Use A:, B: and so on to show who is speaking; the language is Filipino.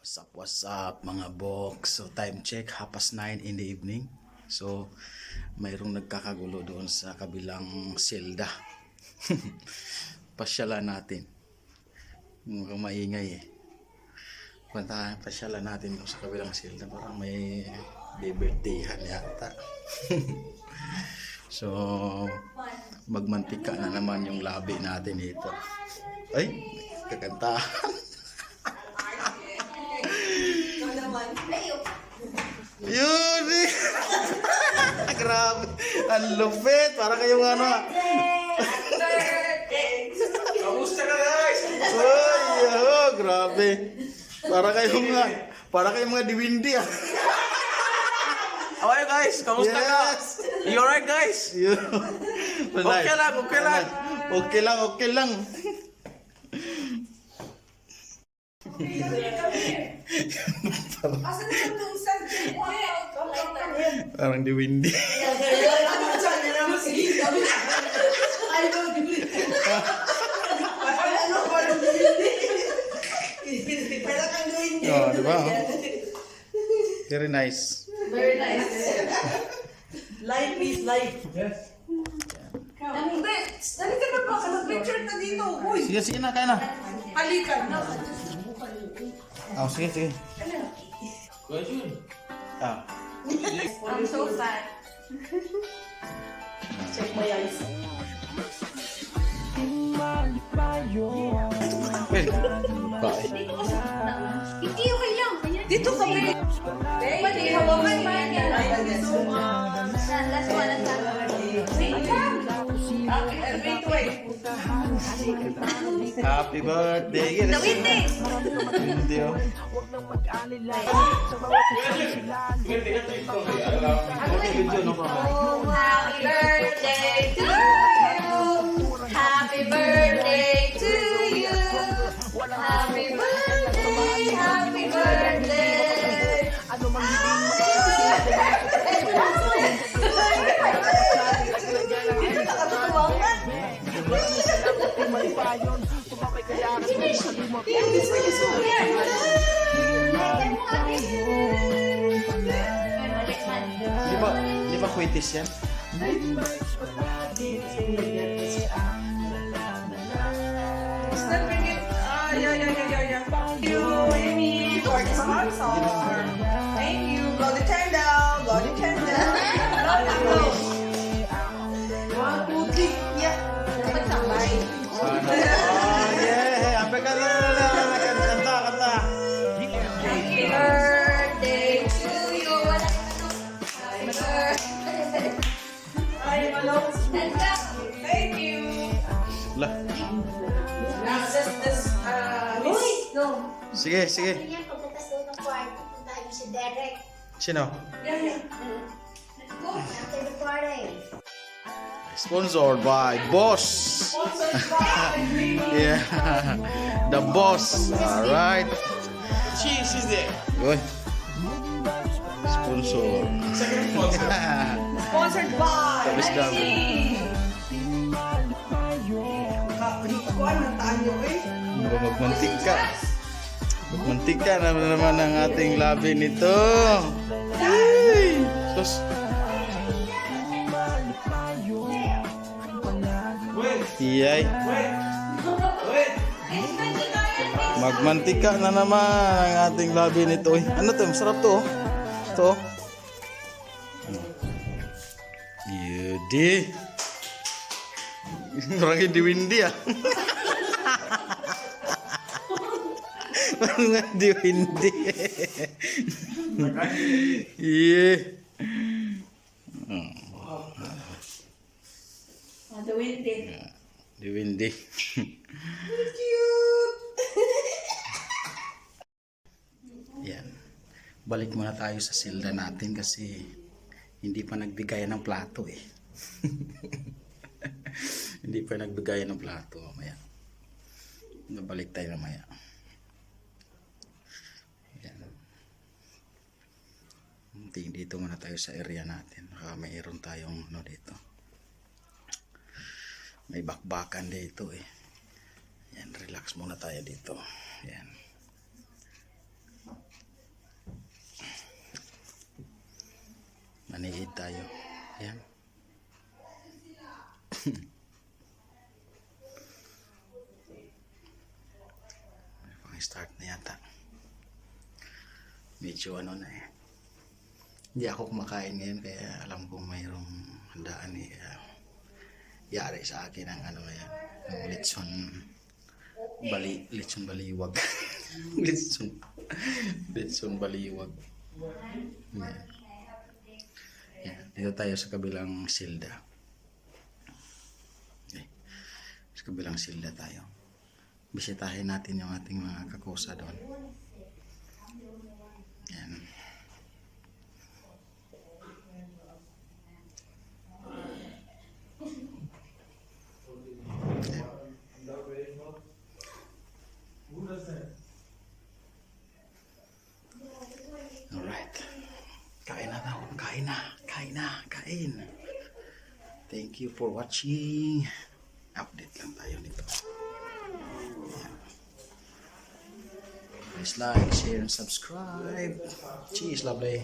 A: What's up mga box? So time check, 9:30 in the evening. So mayroong nagkakagulo doon sa kabilang silda. Pasyalan natin. Mukhang maingay eh. Pasyalan natin doon sa kabilang silda. Parang may birthdayhan yata. So magmantika na naman yung labi natin ito. Ay, kakantahan. Yun eh. Grabe. Ang lupit. Para kayong ano.
B: Kamusta ka guys?
A: Ay, oh, grabe. Para kayong mga diwindi ah.
B: How are you guys? Kamusta ka? You alright guys?
A: Yun.
B: Okay lang.
A: Okay lang. Parang diwindi. Oh, di ba? Very nice.
C: Very nice.
D: Life is life.
B: Yes.
D: Dali ka na pa. Mag-picture na dito. Uy,
A: Sige na, kaya na.
D: halikan na.
A: Oh, sige.
B: Guys yun.
A: Ah.
C: I'm so fat.
D: Check my eyes.
A: Wait. Bye.
C: Hindi, okay lang.
D: Dito ka rin.
C: Pwede hawakan pa yan.
D: Last one. Wait.
A: Happy birthday.
C: Hindi.
A: Hindi oh.
C: Happy birthday to you. Happy birthday to you. Happy birthday.
A: Di ba kwitis yan?
D: Don't forget. Yeah. Thank you, Amy, for the sponsor. Thank you. Blow the candle. Love you. 1, 2, 3. Yeah. Dapat sabay.
A: Oh, yeah. Ampe ka na. Kanta.
C: Happy birthday to you. Happy birthday.
D: Ay, malo.
C: And go.
D: Thank you.
A: Lah.
D: This,
C: Uy, go.
A: Sige.
E: Yan, pagkatas daw ng party, punta niyo si Derek.
A: Sino?
D: yeah.
E: After the party.
A: Sponsored by Boss.
D: Sponsored by
A: Yeah. The Boss. Alright.
B: She's there.
A: Good. Sponsor.
B: Second sponsor.
D: Sponsored by
A: Tapos na.
D: Kuan ng tayo eh.
A: Magmantika naman ang ating labi nito. Ay! Sus. Iyay.
B: Wait.
A: Magmantika na naman ang ating labi nito. Uy, ano to? Masarap to. Ito. Yudi. Parang hindi windy ah. Parang hindi windy. Yeah.
D: The windy.
A: Di windy.
D: Cute.
A: Yan. Balik muna tayo sa silda natin kasi hindi pa nagbigay ng plato eh. Hindi pa nagbigay ng plato. Mamaya. Nabalik tayo mamaya. Yan. Dito muna tayo sa area natin. Mayroon tayong ano dito. May bakbakan dito eh. Yan, relax muna tayo dito. Yan. tayo. Ayan. Pang-start na yata. Medyo ano na eh. Hindi ako kumakain ngayon kaya alam kong mayroong handaan eh. Yari sa akin ang ano yan. Ang lechon baliwag. lechon baliwag. Yan. Yan. Dito tayo sa kabilang silda. Okay. Sa kabilang silda tayo. Bisitahin natin yung ating mga kakusa doon. Yan. Alright. Kain na daw. Kain na. Kain na. Kain. Thank you for watching. Update lang tayo nito. Please like, share, and subscribe. Cheers, lovely.